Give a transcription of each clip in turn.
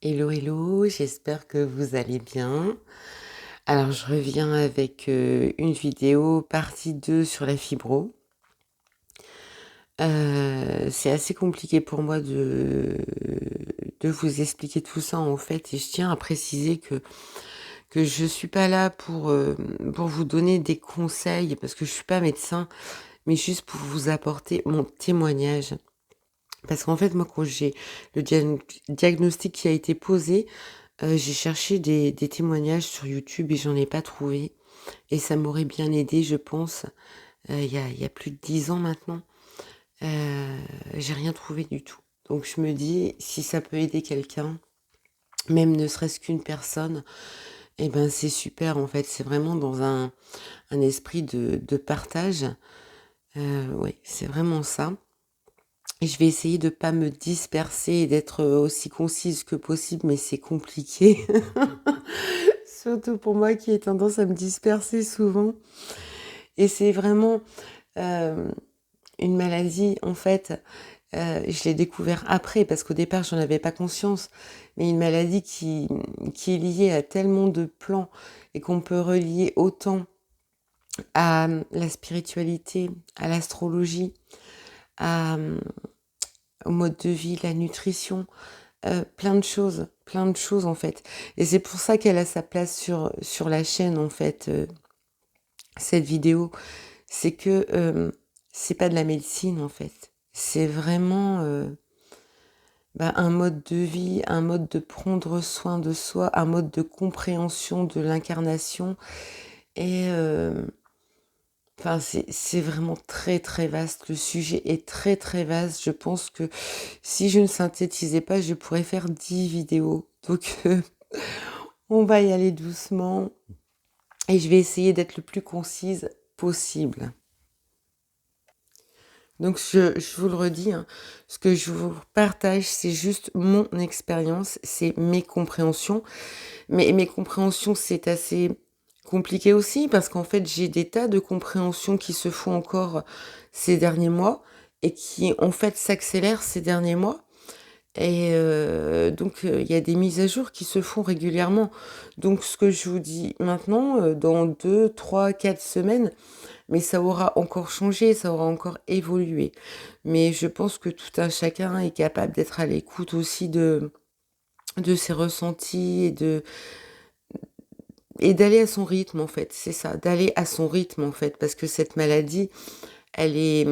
Hello, hello, j'espère que vous allez bien. Alors, je reviens avec une vidéo partie 2 sur la fibro. C'est assez compliqué pour moi de vous expliquer tout ça en fait, et je tiens à préciser que je suis pas là pour vous donner des conseils parce que je suis pas médecin, mais juste pour vous apporter mon témoignage. Parce qu'en fait, moi, quand j'ai le diagnostic qui a été posé, j'ai cherché des témoignages sur YouTube et j'en ai pas trouvé, et ça m'aurait bien aidé, je pense, il y a plus de 10 ans maintenant. J'ai rien trouvé du tout. Donc je me dis, si ça peut aider quelqu'un, même ne serait-ce qu'une personne, eh ben, c'est super, en fait. C'est vraiment dans un esprit de partage. Oui, c'est vraiment ça. Et je vais essayer de pas me disperser et d'être, aussi concise que possible, mais c'est compliqué. Surtout pour moi qui ai tendance à me disperser souvent, et c'est vraiment, hem, une maladie en fait, je l'ai découvert après parce qu'au départ j'en avais pas conscience, mais une maladie qui est liée à tellement de plans et qu'on peut relier autant à, la spiritualité, à l'astrologie, à, au mode de vie, la nutrition, plein de choses en fait, et c'est pour ça qu'elle a sa place sur la chaîne en fait, cette vidéo. C'est que, c'est pas de la médecine, en fait. C'est vraiment, bah, un mode de vie, un mode de prendre soin de soi, un mode de compréhension de l'incarnation, et enfin, c'est vraiment très, très vaste. Le sujet est très, très vaste. Je pense que si je ne synthétisais pas, je pourrais faire 10 vidéos. Donc, on va y aller doucement et je vais essayer d'être le plus concise possible. Donc je vous le redis, hein, ce que je vous partage, c'est juste mon expérience, c'est mes compréhensions. Mais mes compréhensions, c'est assez compliqué aussi parce qu'en fait, j'ai des tas de compréhensions qui se font encore ces derniers mois et qui, en fait, s'accélèrent ces derniers mois. Et donc il y a des mises à jour qui se font régulièrement. Donc ce que je vous dis maintenant, dans 2, 3, 4 semaines, mais ça aura encore changé, ça aura encore évolué. Mais je pense que tout un chacun est capable d'être à l'écoute aussi de ses ressentis et d'aller à son rythme, en fait. C'est ça, d'aller à son rythme, en fait, parce que cette maladie, elle est,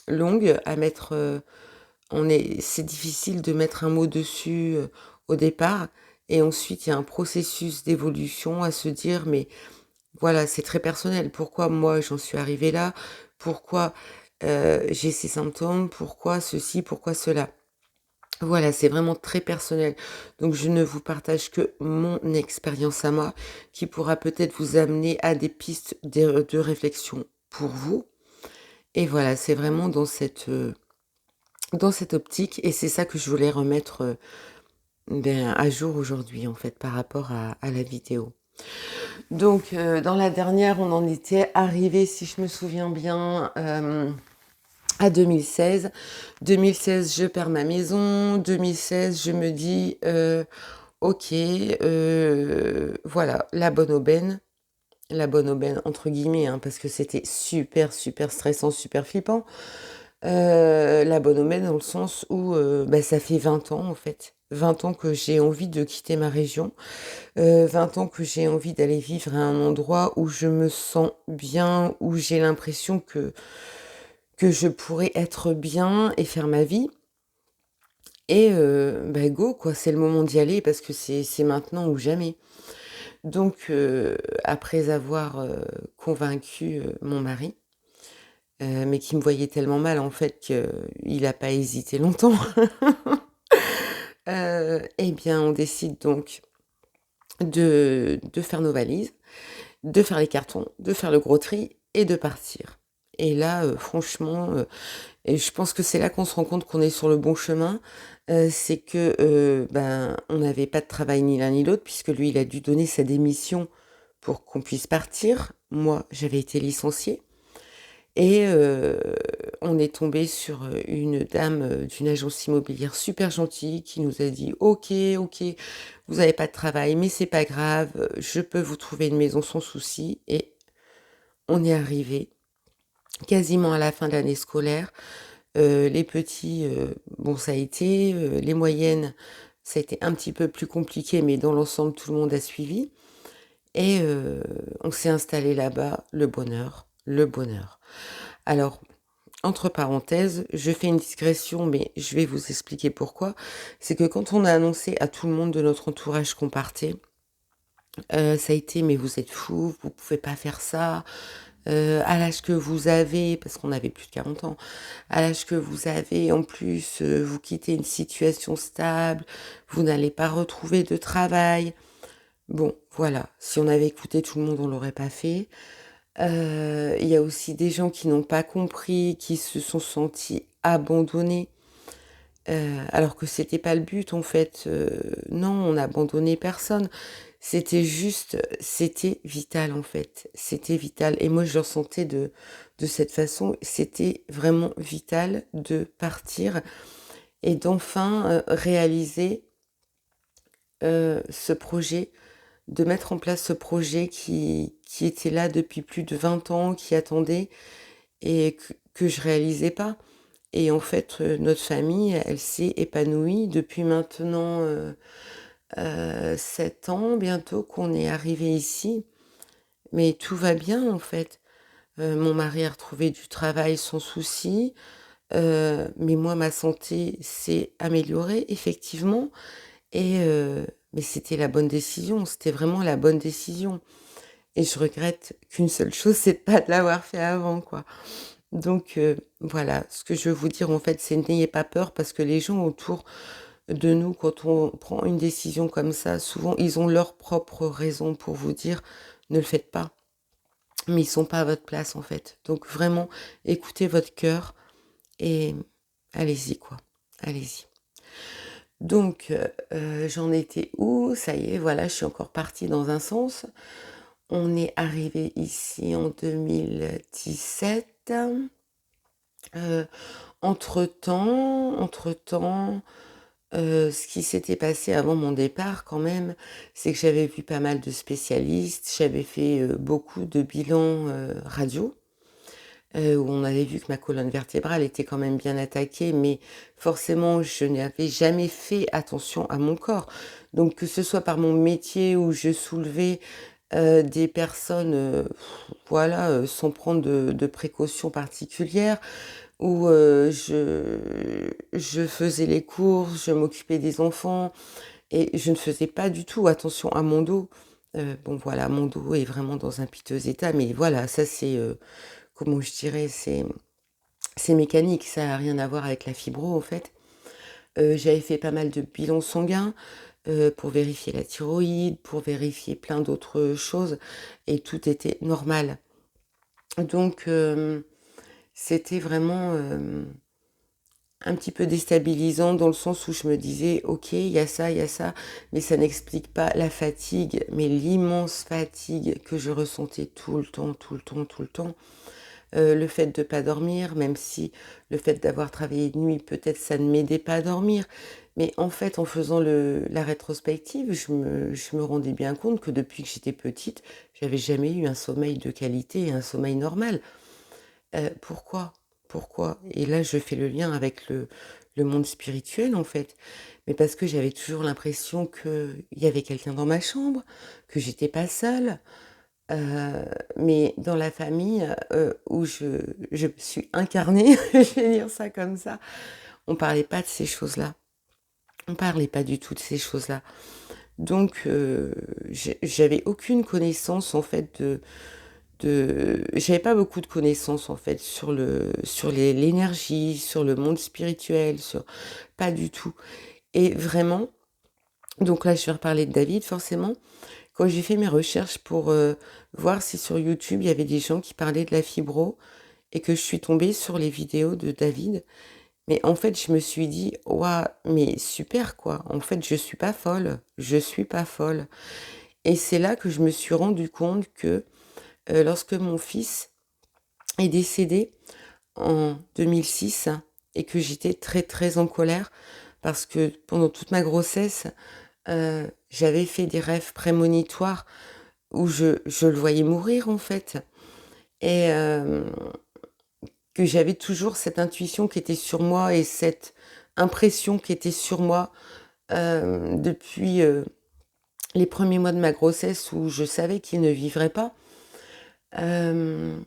longue à mettre, c'est difficile de mettre un mot dessus, au départ, et ensuite il y a un processus d'évolution à se dire: «Mais voilà, c'est très personnel. Pourquoi moi j'en suis arrivée là? Pourquoi, j'ai ces symptômes? Pourquoi ceci? Pourquoi cela?» Voilà, c'est vraiment très personnel. Donc je ne vous partage que mon expérience à moi, qui pourra peut-être vous amener à des pistes de réflexion pour vous, et voilà, c'est vraiment dans cette optique, et c'est ça que je voulais remettre, ben, à jour aujourd'hui, en fait, par rapport à la vidéo. Donc, dans la dernière, on en était arrivé, si je me souviens bien, à 2016. 2016, je perds ma maison. 2016, je me dis, OK, voilà, la bonne aubaine entre guillemets, hein, parce que c'était super, super stressant, super flippant. La bonne aubaine dans le sens où, bah, ça fait 20 ans, en fait. 20 ans que j'ai envie de quitter ma région. 20 ans que j'ai envie d'aller vivre à un endroit où je me sens bien, où j'ai l'impression que je pourrais être bien et faire ma vie, et bah, go quoi, c'est le moment d'y aller parce que c'est maintenant ou jamais. Donc après avoir, convaincu, mon mari, mais qui me voyait tellement mal en fait qu'il a pas hésité longtemps, et bien on décide donc de faire nos valises, de faire les cartons, de faire le gros tri et de partir. Et là, franchement, et je pense que c'est là qu'on se rend compte qu'on est sur le bon chemin, c'est que, ben, on n'avait pas de travail ni l'un ni l'autre puisque lui, il a dû donner sa démission pour qu'on puisse partir. Moi, j'avais été licenciée, Et on est tombé sur une dame d'une agence immobilière super gentille qui nous a dit: «OK, OK, vous avez pas de travail, mais c'est pas grave, je peux vous trouver une maison sans souci» et on est arrivé quasiment à la fin de l'année scolaire. Les petits, bon ça a été, les moyennes, ça a été un petit peu plus compliqué, mais dans l'ensemble, tout le monde a suivi et on s'est installé là-bas, le bonheur, le bonheur. Alors, entre parenthèses, je fais une digression, mais je vais vous expliquer pourquoi. C'est que quand on a annoncé à tout le monde de notre entourage qu'on partait, ça a été: «Mais vous êtes fous, vous pouvez pas faire ça, à l'âge que vous avez», parce qu'on avait plus de 40 ans, «à l'âge que vous avez, en plus, vous quittez une situation stable, vous n'allez pas retrouver de travail». Bon, voilà, si on avait écouté tout le monde, on l'aurait pas fait. Il y a aussi des gens qui n'ont pas compris, qui se sont sentis abandonnés, alors que c'était pas le but en fait, non, on n'a abandonné personne. C'était vital en fait, c'était vital et moi je le ressentais de cette façon. C'était vraiment vital de partir et d'enfin, réaliser, ce projet, de mettre en place ce projet qui était là depuis plus de 20 ans, qui attendait et que je réalisais pas et en fait, notre famille, elle s'est épanouie depuis maintenant, 7 ans bientôt qu'on est arrivé ici, mais tout va bien en fait. Mon mari a retrouvé du travail sans souci, mais moi ma santé s'est améliorée effectivement et mais c'était la bonne décision, c'était vraiment la bonne décision et je regrette qu'une seule chose, c'est de pas de l'avoir fait avant, quoi. Donc voilà, ce que je veux vous dire, en fait, c'est n'ayez pas peur parce que les gens autour de nous, quand on prend une décision comme ça, souvent, ils ont leurs propres raisons pour vous dire: «Ne le faites pas», mais ils sont pas à votre place, en fait. Donc vraiment, écoutez votre cœur et allez-y, quoi. Allez-y. Donc j'en étais où? Ça y est, voilà, je suis encore partie dans un sens. On est arrivé ici en 2017. Heu, entre-temps, ce qui s'était passé avant mon départ quand même, c'est que j'avais vu pas mal de spécialistes. J'avais fait, beaucoup de bilans, radio, où on avait vu que ma colonne vertébrale était quand même bien attaquée, mais forcément, je n'avais jamais fait attention à mon corps. Donc que ce soit par mon métier où je soulevais, des personnes, voilà, sans prendre de précautions particulières, où, je faisais les courses, je m'occupais des enfants et je ne faisais pas du tout attention à mon dos. Bon voilà, mon dos est vraiment dans un piteux état, mais voilà, ça c'est, comment je dirais? C'est mécanique, ça a rien à voir avec la fibro, en fait. J'avais fait pas mal de bilans sanguins, pour vérifier la thyroïde, pour vérifier plein d'autres choses et tout était normal. Donc c'était vraiment, un petit peu déstabilisant dans le sens où je me disais: «OK, il y a ça, mais ça n'explique pas la fatigue, mais l'immense fatigue que je ressentais tout le temps, tout le temps, tout le temps». Le fait de pas dormir, même si le fait d'avoir travaillé de nuit, peut-être ça ne m'aidait pas à dormir. Mais en fait, en faisant la rétrospective, je me rendais bien compte que depuis que j'étais petite, j'avais jamais eu un sommeil de qualité et un sommeil normal. Pourquoi? Pourquoi? Et là, je fais le lien avec le monde spirituel, en fait. Mais parce que j'avais toujours l'impression qu'il y avait quelqu'un dans ma chambre, que j'étais pas seule. Heu, mais dans la famille, où je me suis incarnée, je vais dire ça comme ça, on parlait pas de ces choses-là. On parlait pas du tout de ces choses-là. Donc j'avais aucune connaissance en fait j'avais pas beaucoup de connaissances en fait sur l'énergie, sur le monde spirituel, sur pas du tout et vraiment donc là je vais reparler de David forcément. Quand j'ai fait mes recherches pour, voir si sur YouTube il y avait des gens qui parlaient de la fibro et que je suis tombée sur les vidéos de David, mais en fait, je me suis dit: «Waouh, mais super quoi, en fait, je suis pas folle, je suis pas folle» et c'est là que je me suis rendue compte que, lorsque mon fils est décédé en 2006 et que j'étais très, très en colère parce que pendant toute ma grossesse, j'avais fait des rêves prémonitoires où je le voyais mourir, en fait, et que j'avais toujours cette intuition qui était sur moi et cette impression qui était sur moi, depuis, les premiers mois de ma grossesse où je savais qu'il ne vivrait pas. Hem,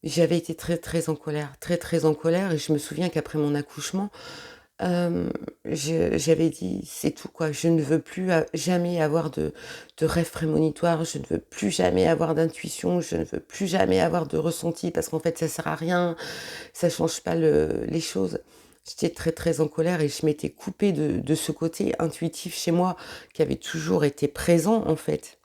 j'avais été très, très en colère, très, très en colère et je me souviens qu'après mon accouchement, Hem, j'avais dit: «C'est tout quoi, je ne veux plus jamais avoir de rêves prémonitoires, je ne veux plus jamais avoir d'intuition, je ne veux plus jamais avoir de ressenti parce qu'en fait ça sert à rien, ça change pas les choses». J'étais très, très en colère et je m'étais coupée de ce côté intuitif chez moi qui avait toujours été présent en fait,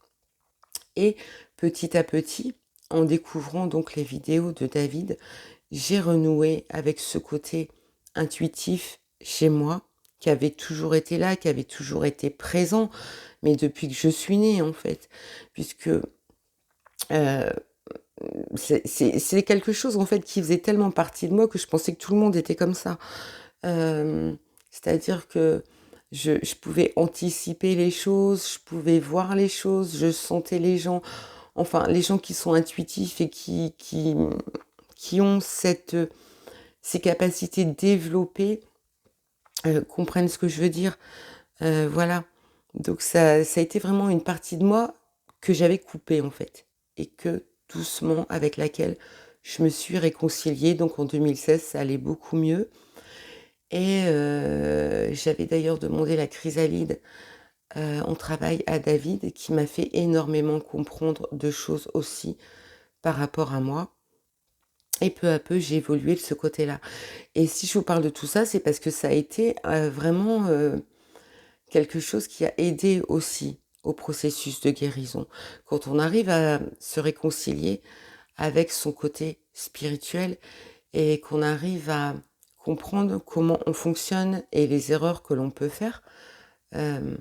et petit à petit, en découvrant donc les vidéos de David, j'ai renoué avec ce côté intuitif chez moi, qui avait toujours été là, qui avait toujours été présent, mais depuis que je suis née, en fait. Puisque, c'est quelque chose, en fait, qui faisait tellement partie de moi que je pensais que tout le monde était comme ça. Hem, c'est-à-dire que je pouvais anticiper les choses, je pouvais voir les choses, je sentais les gens, enfin, les gens qui sont intuitifs et qui ont ces capacités développées, comprennent ce que je veux dire. Voilà. Donc ça a été vraiment une partie de moi que j'avais coupée, en fait, et que doucement avec laquelle je me suis réconciliée. Donc en 2016, ça allait beaucoup mieux et j'avais d'ailleurs demandé la chrysalide, en travail à David, qui m'a fait énormément comprendre de choses aussi par rapport à moi, et peu à peu, j'ai évolué de ce côté-là. Et si je vous parle de tout ça, c'est parce que ça a été, vraiment, quelque chose qui a aidé aussi au processus de guérison. Quand on arrive à se réconcilier avec son côté spirituel et qu'on arrive à comprendre comment on fonctionne et les erreurs que l'on peut faire, hem,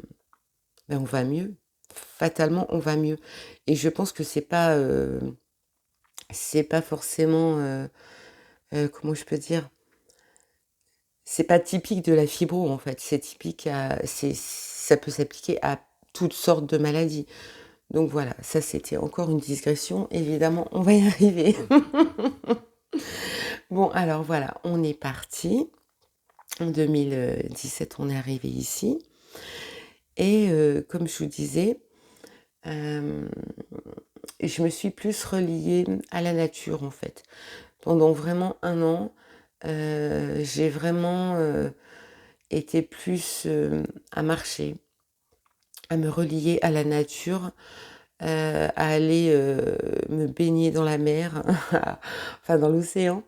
on va mieux. Fatalement, on va mieux. Et je pense que c'est pas forcément, comment je peux dire? C'est pas typique de la fibro, en fait, c'est typique à c'est ça peut s'appliquer à toutes sortes de maladies. Donc voilà, ça c'était encore une digression, évidemment, on va y arriver. Bon, alors voilà, on est parti. En 2017, on est arrivé ici et comme je vous disais, hem, je me suis plus reliée à la nature, en fait. Pendant vraiment 1 an, j'ai vraiment, été plus, à marcher, à me relier à la nature, à aller, me baigner dans la mer, enfin dans l'océan,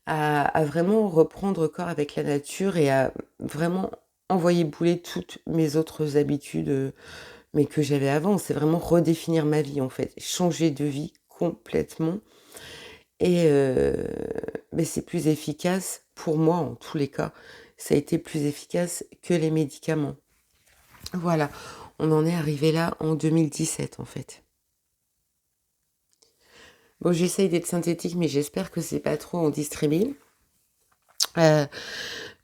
à vraiment reprendre corps avec la nature et à vraiment envoyer bouler toutes mes autres habitudes, mais que j'avais avant. C'est vraiment redéfinir ma vie, en fait, changer de vie complètement et mais c'est plus efficace pour moi, en tous les cas. Ça a été plus efficace que les médicaments. Voilà, on en est arrivé là en 2017, en fait. Bon, j'essaye d'être synthétique, mais j'espère que c'est pas trop en 10 trémille. Heu,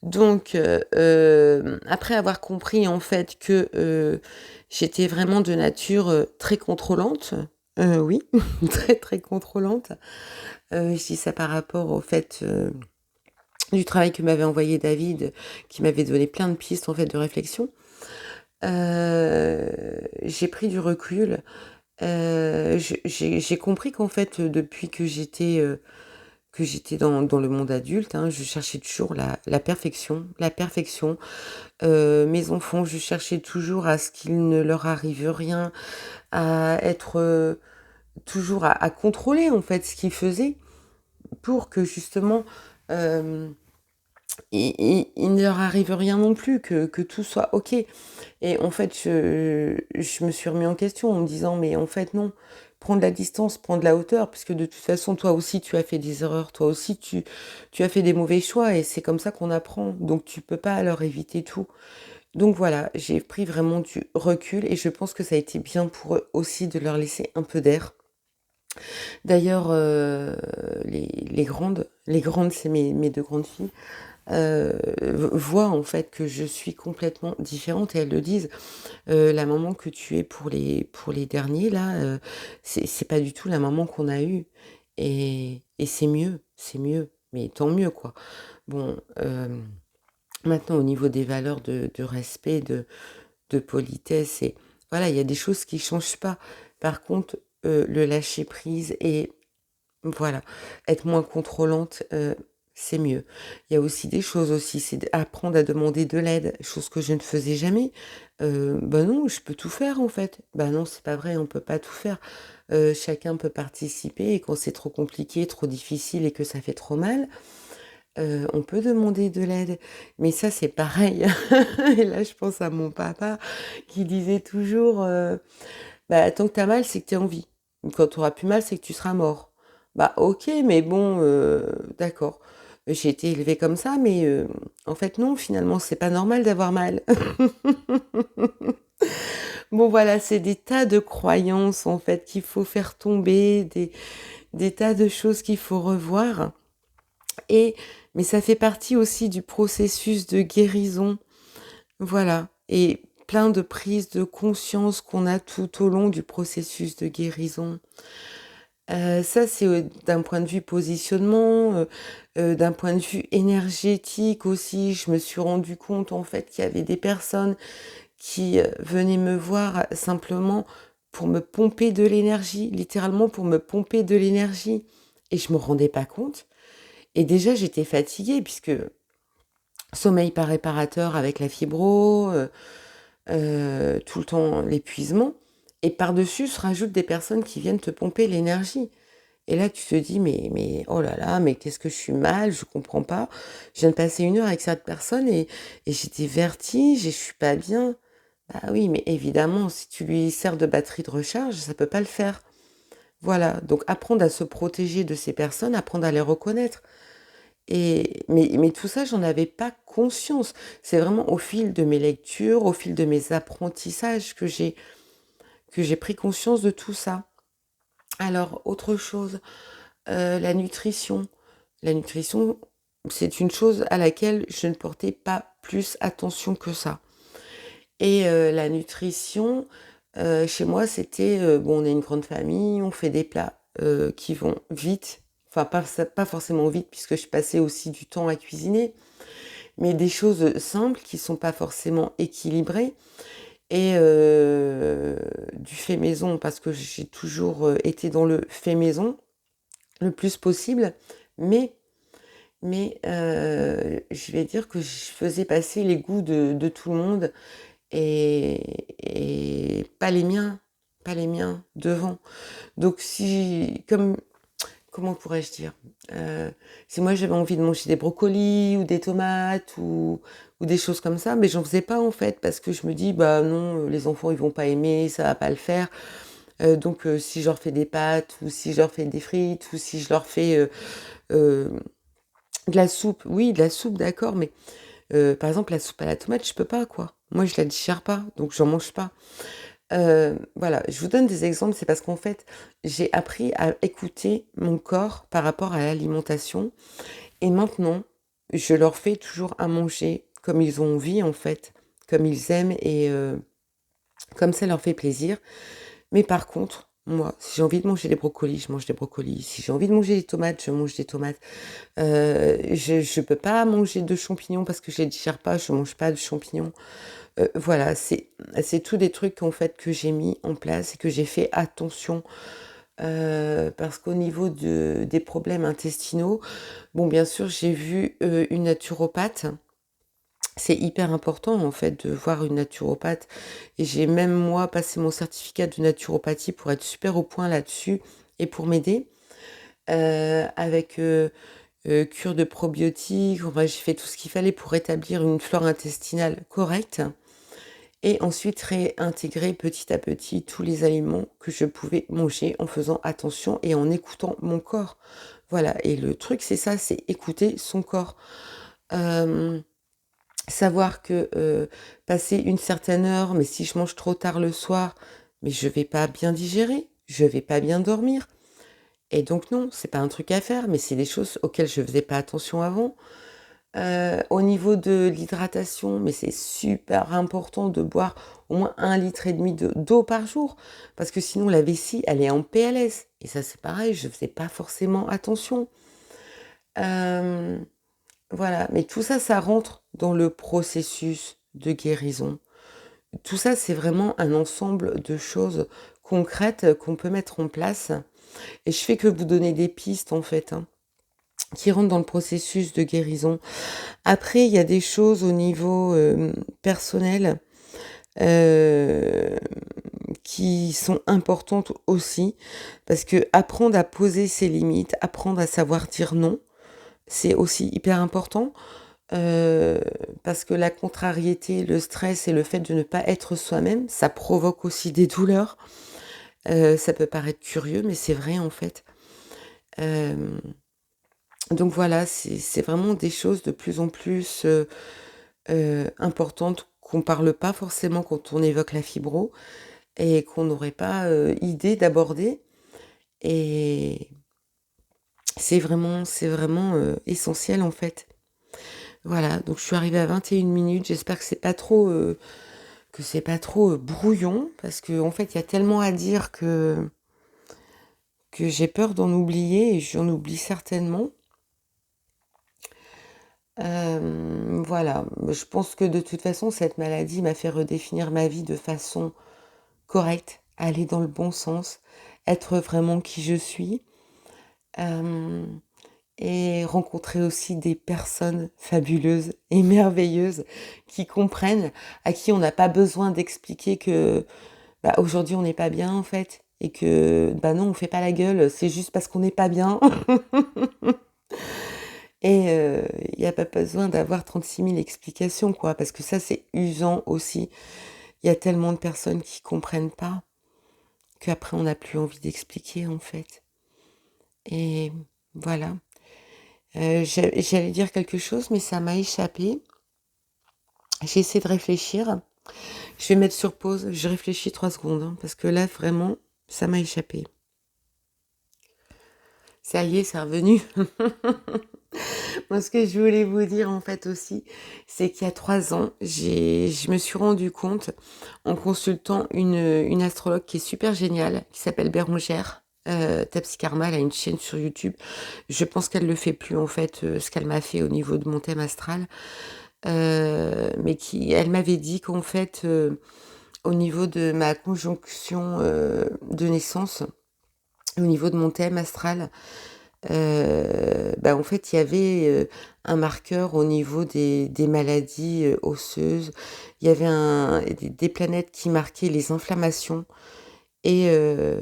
donc après avoir compris, en fait, que, j'étais vraiment de nature, très contrôlante, oui, très, très contrôlante. Je dis ça par rapport au fait, du travail que m'avait envoyé David, qui m'avait donné plein de pistes, en fait, de réflexion. J'ai pris du recul. J'ai compris qu'en fait, depuis que j'étais dans le monde adulte, hein, je cherchais toujours la perfection, la perfection. Mes enfants, je cherchais toujours à ce qu'il ne leur arrive rien, à être, toujours à contrôler, en fait, ce qu'ils faisaient pour que justement, hem, il ne leur arrive rien non plus, que tout soit OK. Et en fait, je me suis remis en question en me disant: «Mais en fait non, prends de la distance, prends de la hauteur, puisque de toute façon toi aussi tu as fait des erreurs, toi aussi tu as fait des mauvais choix et c'est comme ça qu'on apprend, donc tu peux pas leur éviter tout». Donc voilà, j'ai pris vraiment du recul et je pense que ça a été bien pour eux aussi de leur laisser un peu d'air. D'ailleurs, les grandes, c'est mes 2 grandes filles, voient en fait que je suis complètement différente et elles le disent. La maman que tu es pour les derniers là, c'est pas du tout la maman qu'on a eue et c'est mieux, mais tant mieux quoi. Bon, maintenant au niveau des valeurs de respect, de politesse et voilà, il y a des choses qui changent pas. Par contre, le lâcher prise et voilà, être moins contrôlante, c'est mieux. Il y a aussi des choses aussi, c'est apprendre à demander de l'aide, chose que je ne faisais jamais. Bah, non, je peux tout faire en fait. Bah, non, c'est pas vrai, on peut pas tout faire. Chacun peut participer et quand c'est trop compliqué, trop difficile et que ça fait trop mal, on peut demander de l'aide. Mais ça, c'est pareil et là, je pense à mon papa qui disait toujours, «Bah, tant que tu as mal, c'est que tu es en vie. Quand tu auras plus mal, c'est que tu seras mort». Bah, OK, mais bon, d'accord. J'ai été élevée comme ça, mais en fait, non, finalement, c'est pas normal d'avoir mal. Bon, voilà, c'est des tas de croyances, en fait, qu'il faut faire tomber, des tas de choses qu'il faut revoir et mais ça fait partie aussi du processus de guérison, voilà et plein de prises de conscience qu'on a tout au long du processus de guérison. Ça, c'est, d'un point de vue positionnement, d'un point de vue énergétique aussi. Je me suis rendu compte, en fait, qu'il y avait des personnes qui, venaient me voir simplement pour me pomper de l'énergie, littéralement pour me pomper de l'énergie et je me rendais pas compte et déjà j'étais fatiguée puisque sommeil pas réparateur avec la fibro, tout le temps l'épuisement et par-dessus se rajoutent des personnes qui viennent te pomper l'énergie. Et là, tu te dis: «Mais oh là là, mais qu'est-ce que je suis mal, je comprends pas. Je viens de passer 1 heure avec cette personne et j'ai des vertiges et je suis pas bien». Bah oui, mais évidemment, si tu lui sers de batterie de recharge, ça peut pas le faire. Voilà, donc apprendre à se protéger de ces personnes, apprendre à les reconnaître et mais tout ça, j'en avais pas conscience. C'est vraiment au fil de mes lectures, au fil de mes apprentissages que j'ai pris conscience de tout ça. Alors autre chose, la nutrition. La nutrition, c'est une chose à laquelle je ne portais pas plus attention que ça et la nutrition, chez moi, c'était, bon, on est une grande famille, on fait des plats, qui vont vite, enfin pas forcément vite puisque je passais aussi du temps à cuisiner, mais des choses, simples qui sont pas forcément équilibrées et du fait maison parce que j'ai toujours, été dans le fait maison, le plus possible, mais je vais dire que je faisais passer les goûts de tout le monde et pas les miens devant. Donc si comme comment pourrais-je dire? Si moi j'avais envie de manger des brocolis ou des tomates ou des choses comme ça, mais j'en faisais pas en fait parce que je me dis: «Bah non, les enfants ils vont pas aimer, ça va pas le faire». Donc si je leur fais des pâtes ou si je leur fais des frites ou si je leur fais, heu, de la soupe, oui, de la soupe d'accord, mais par exemple, la soupe à la tomate, je peux pas, quoi. Moi, je la digère pas, donc j'en mange pas. Voilà, je vous donne des exemples, c'est parce qu'en fait, j'ai appris à écouter mon corps par rapport à l'alimentation et maintenant, je leur fais toujours à manger comme ils ont envie, en fait, comme ils aiment et comme ça leur fait plaisir. Mais par contre, moi, si j'ai envie de manger des brocolis, je mange des brocolis. Si j'ai envie de manger des tomates, je mange des tomates. Je peux pas manger de champignons parce que je les digère pas, je mange pas de champignons. Voilà, c'est tous des trucs en fait que j'ai mis en place et que j'ai fait attention, parce qu'au niveau des problèmes intestinaux, bon bien sûr j'ai vu, une naturopathe. C'est hyper important en fait de voir une naturopathe et j'ai même moi passé mon certificat de naturopathie pour être super au point là-dessus et pour m'aider, avec, cure de probiotiques, enfin j'ai fait tout ce qu'il fallait pour rétablir une flore intestinale correcte et ensuite réintégrer petit à petit tous les aliments que je pouvais manger en faisant attention et en écoutant mon corps. Voilà et le truc c'est ça, c'est écouter son corps. Hem, savoir que, passer une certaine heure, mais si je mange trop tard le soir, mais je vais pas bien digérer, je vais pas bien dormir. Et donc non, c'est pas un truc à faire, mais c'est des choses auxquelles je faisais pas attention avant. Au niveau de l'hydratation, mais c'est super important de boire au moins 1,5 litre d'eau par jour, parce que sinon la vessie, elle est en PLS. Et ça, c'est pareil, je faisais pas forcément attention. Hem, voilà, mais tout ça, ça rentre dans le processus de guérison. Tout ça, c'est vraiment un ensemble de choses concrètes qu'on peut mettre en place et je fais que vous donner des pistes, en fait, hein, qui rentrent dans le processus de guérison. Après, il y a des choses au niveau, personnel, heu, qui sont importantes aussi parce qu'apprendre à poser ses limites, apprendre à savoir dire non, c'est aussi hyper important. Heu, Parce que la contrariété, le stress et le fait de ne pas être soi-même, ça provoque aussi des douleurs. Ça peut paraître curieux, mais c'est vrai en fait. Hem, donc voilà, c'est vraiment des choses de plus en plus, importantes qu'on parle pas forcément quand on évoque la fibro et qu'on n'aurait pas, idée d'aborder et c'est vraiment, essentiel en fait. Voilà, donc je suis arrivée à 21 minutes, j'espère que c'est pas trop, brouillon parce qu'en fait, il y a tellement à dire que j'ai peur d'en oublier et j'en oublie certainement. Voilà, je pense que de toute façon, cette maladie m'a fait redéfinir ma vie de façon correcte, aller dans le bon sens, être vraiment qui je suis, hem et rencontrer aussi des personnes fabuleuses et merveilleuses qui comprennent, à qui on n'a pas besoin d'expliquer que bah, aujourd'hui, on n'est pas bien, en fait et que, bah, non, on fait pas la gueule, c'est juste parce qu'on n'est pas bien et il y a pas besoin d'avoir 36 000 explications, quoi, parce que ça, c'est usant aussi. Il y a tellement de personnes qui comprennent pas, qu'après on n'a plus envie d'expliquer, en fait et voilà. J'allais dire quelque chose, mais ça m'a échappé. J'ai essayé de réfléchir. Je vais mettre sur pause, je réfléchis 3 secondes, hein, parce que là, vraiment, ça m'a échappé. Ça y est, c'est revenu. Moi, ce que je voulais vous dire, en fait, aussi, c'est qu'il y a 3 ans, je me suis rendu compte, en consultant une astrologue qui est super géniale, qui s'appelle Bérangère, Tapsi Karma, elle a une chaîne sur YouTube. Je pense qu'elle le fait plus, en fait, ce qu'elle m'a fait au niveau de mon thème astral. Mais qui elle m'avait dit qu'en fait, au niveau de ma conjonction, de naissance, au niveau de mon thème astral, bah, en fait, il y avait, un marqueur au niveau des maladies, osseuses. Il y avait des planètes qui marquaient les inflammations et heu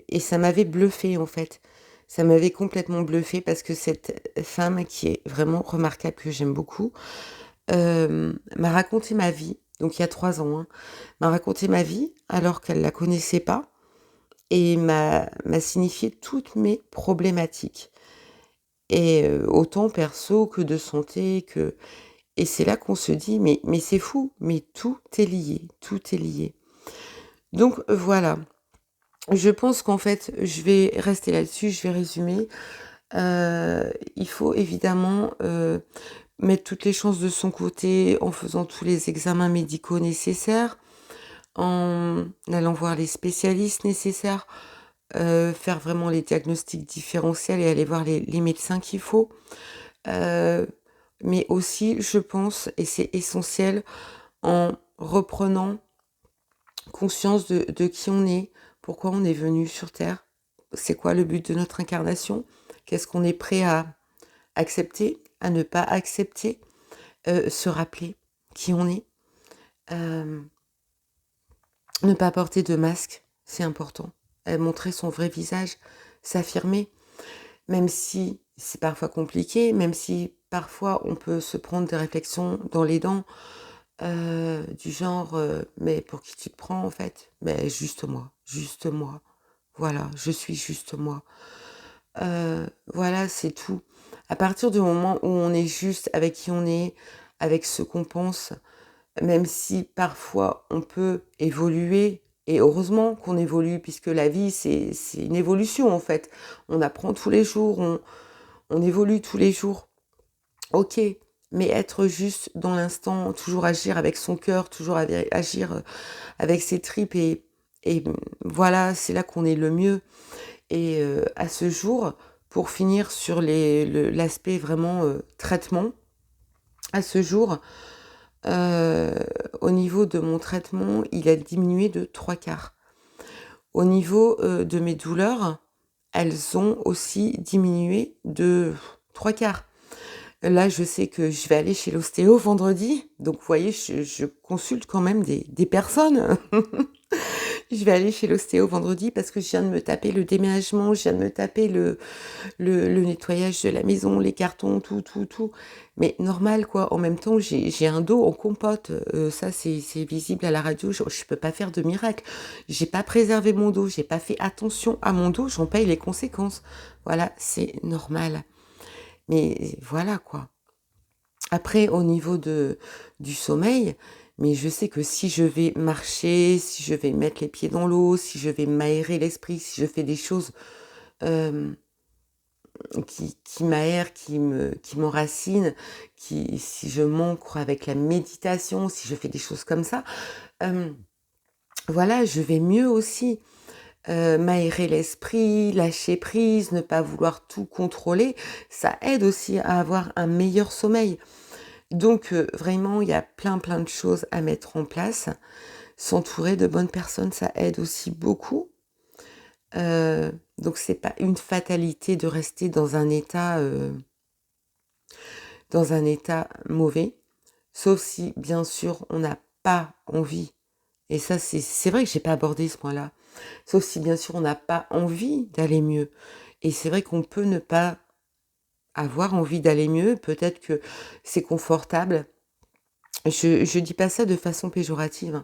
et ça m'avait bluffée, en fait. Ça m'avait complètement bluffée parce que cette femme qui est vraiment remarquable, que j'aime beaucoup, m'a raconté ma vie, donc il y a 3 ans, hein, m'a raconté ma vie alors qu'elle la connaissait pas et m'a signifié toutes mes problématiques et autant perso que de santé que et c'est là qu'on se dit: «Mais c'est fou, mais tout est lié, tout est lié». Donc voilà, je pense qu'en fait, je vais rester là-dessus, je vais résumer. Il faut évidemment, mettre toutes les chances de son côté en faisant tous les examens médicaux nécessaires, en allant voir les spécialistes nécessaires, faire vraiment les diagnostics différentiels et aller voir les médecins qu'il faut. Heu, mais aussi, je pense et c'est essentiel, en reprenant conscience de qui on est, pourquoi on est venu sur terre, c'est quoi le but de notre incarnation, qu'est-ce qu'on est prêt à accepter, à ne pas accepter, se rappeler qui on est, hem, ne pas porter de masque, c'est important, montrer son vrai visage, s'affirmer, même si c'est parfois compliqué, même si parfois on peut se prendre des réflexions dans les dents, du genre, «Mais pour qui tu te prends en fait?» «Beh, juste moi, voilà, je suis juste moi». Voilà, c'est tout. À partir du moment où on est juste avec qui on est, avec ce qu'on pense, même si parfois on peut évoluer, Et heureusement qu'on évolue, puisque la vie, c'est une évolution, en fait. On apprend tous les jours, on évolue tous les jours. OK, mais être juste dans l'instant, toujours agir avec son cœur, toujours agir, avec ses tripes et voilà, c'est là qu'on est le mieux et à ce jour, pour finir sur l'aspect vraiment, traitement, à ce jour, heu, au niveau de mon traitement, il a diminué de 3/4. Au niveau, de mes douleurs, elles ont aussi diminué de 3/4. Là, je sais que je vais aller chez l'ostéo vendredi, donc vous voyez, je consulte quand même des personnes. Je vais aller chez l'ostéo vendredi parce que je viens de me taper le déménagement, je viens de me taper le nettoyage de la maison, les cartons, tout, tout, tout. Mais normal quoi, en même temps, j'ai un dos en compote, ça c'est visible à la radio, je peux pas faire de miracle. J'ai pas préservé mon dos, j'ai pas fait attention à mon dos, j'en paye les conséquences. Voilà, c'est normal. Mais voilà quoi. Après au niveau du sommeil, mais je sais que si je vais marcher, si je vais mettre les pieds dans l'eau, si je vais m'aérer l'esprit, si je fais des choses, hem, qui m'aèrent, qui m'enracinent, qui si je m'ancre avec la méditation, si je fais des choses comme ça, hem, voilà, je vais mieux aussi. M'aérer l'esprit, lâcher prise, ne pas vouloir tout contrôler, ça aide aussi à avoir un meilleur sommeil. Donc vraiment, il y a plein, plein de choses à mettre en place. S'entourer de bonnes personnes, ça aide aussi beaucoup. Donc c'est pas une fatalité de rester dans un état mauvais, sauf si, bien sûr, on n'a pas envie et ça, c'est vrai que j'ai pas abordé ce point-là. Sauf si, bien sûr, on n'a pas envie d'aller mieux et c'est vrai qu'on peut ne pas avoir envie d'aller mieux. Peut-être que c'est confortable. Je dis pas ça de façon péjorative,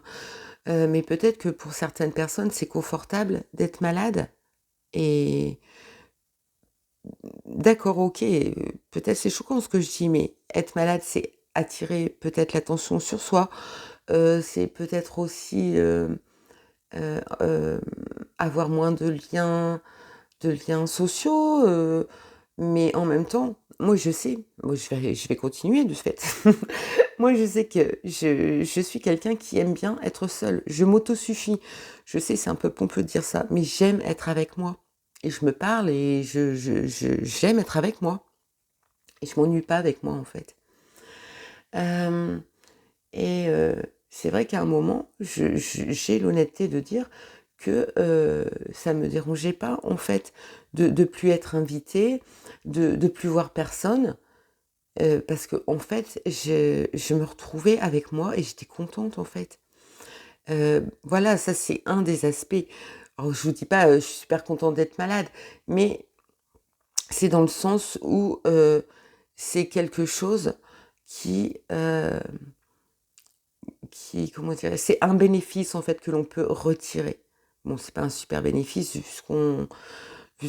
hein, mais peut-être que pour certaines personnes, c'est confortable d'être malade et d'accord, OK, peut-être c'est choquant ce que je dis, mais être malade, c'est attirer peut-être l'attention sur soi, c'est peut-être aussi, hem, avoir moins de liens sociaux, mais en même temps, moi je sais, moi je vais continuer de ce fait. Moi je sais que je suis quelqu'un qui aime bien être seule. Je m'autosuffis. Je sais, c'est un peu pompeux de dire ça, mais j'aime être avec moi et je me parle et j'aime être avec moi et je m'ennuie pas avec moi, en fait. Hem et c'est vrai qu'à un moment, j'ai l'honnêteté de dire que, ça me dérangeait pas, en fait, de plus être invitée, de plus voir personne, parce qu'en fait, je me retrouvais avec moi et j'étais contente, en fait. Voilà, ça, c'est un des aspects. Alors je vous dis pas, je suis super contente d'être malade, mais c'est dans le sens où, c'est quelque chose qui, comment dire? C'est un bénéfice en fait que l'on peut retirer. Bon, c'est pas un super bénéfice vu ce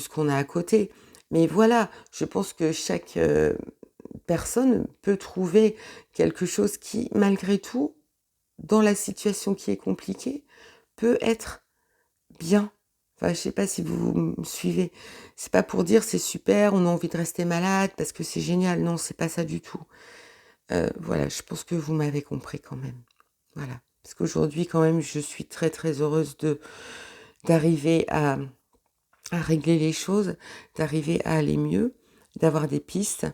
qu'on a à côté. Mais voilà, je pense que chaque, personne peut trouver quelque chose qui, malgré tout, dans la situation qui est compliquée, peut être bien. Enfin, je sais pas si vous me suivez? C'est pas pour dire: «C'est super, on a envie de rester malade parce que c'est génial». Non, c'est pas ça du tout. Voilà, je pense que vous m'avez compris quand même. Voilà. Parce qu'aujourd'hui, quand même, je suis très, très heureuse d'arriver à régler les choses, d'arriver à aller mieux, d'avoir des pistes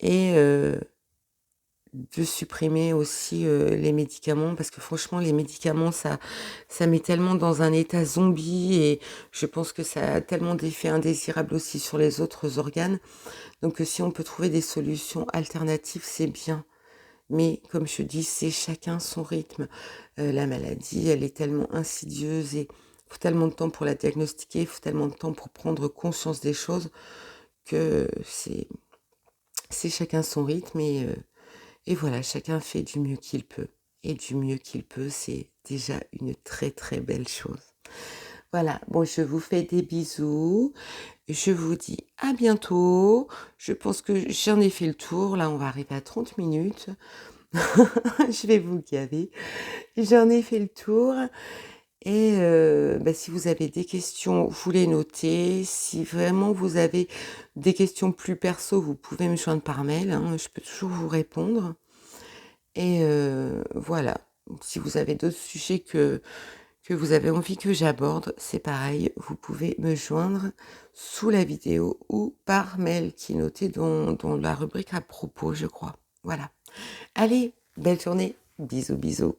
et de supprimer aussi, les médicaments parce que franchement les médicaments ça met tellement dans un état zombie et je pense que ça a tellement d'effets indésirables aussi sur les autres organes. Donc si on peut trouver des solutions alternatives, c'est bien. Mais comme je dis, c'est chacun son rythme. La maladie, elle est tellement insidieuse et il faut tellement de temps pour la diagnostiquer, il faut tellement de temps pour prendre conscience des choses que c'est chacun son rythme et voilà, chacun fait du mieux qu'il peut. Et du mieux qu'il peut, c'est déjà une très, très belle chose. Voilà, bon, je vous fais des bisous. Je vous dis à bientôt. Je pense que j'en ai fait le tour. Là, on va arriver à 30 minutes. Je vais vous gaver. J'en ai fait le tour et bah, si vous avez des questions, vous les notez. Si vraiment vous avez des questions plus perso, vous pouvez me joindre par mail, hein, je peux toujours vous répondre et voilà. Si vous avez d'autres sujets que vous avez envie que j'aborde, c'est pareil, vous pouvez me joindre sous la vidéo ou par mail qui est noté dans la rubrique à propos, je crois. Voilà. Allez, belle journée. Bisous, bisous.